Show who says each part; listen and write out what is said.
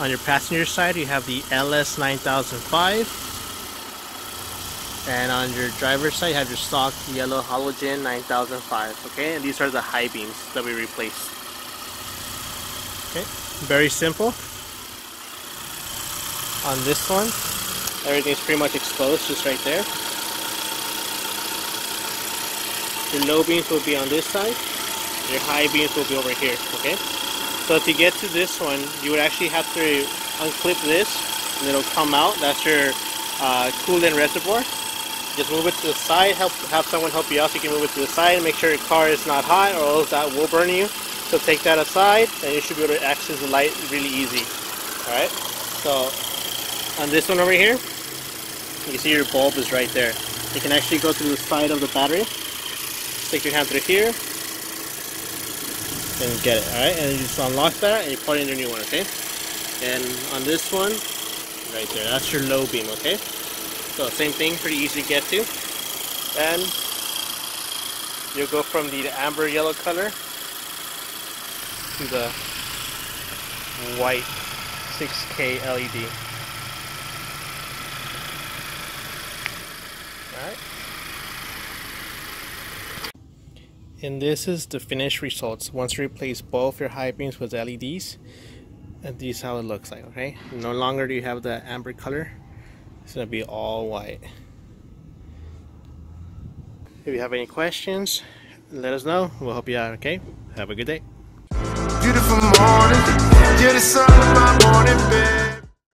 Speaker 1: On your passenger side, you have the LS 9005. And on your driver's side, you have your stock yellow halogen 9005. Okay, and these are the high beams that we replaced. Okay, very simple. On this one, everything's pretty much exposed, just right there. Your low beams will be on this side. Your high beams will be over here. Okay. So to get to this one, you would actually have to unclip this, and it'll come out. That's your coolant reservoir. Just move it to the side. Have someone help you out so you can move it to the side and make sure your car is not hot, or else that will burn you. So take that aside, and you should be able to access the light really easy. All right. So on this one over here, you can see your bulb is right there. You can actually go to the side of the battery. Stick your hand through here and get it. All right, and you just unlock that and you put in your new one. Okay. And on this one, right there, that's your low beam. Okay. So same thing, pretty easy to get to. And you'll go from the amber yellow color to the white 6K LED. Alright. And this is the finished results. Once you replace both your high beams with LEDs, and this is how it looks like, okay? No longer do you have the amber color. It's going to be all white. If you have any questions, let us know. We'll help you out, okay? Have a good day.
Speaker 2: Beautiful morning, yeah, the sun in my morning bed.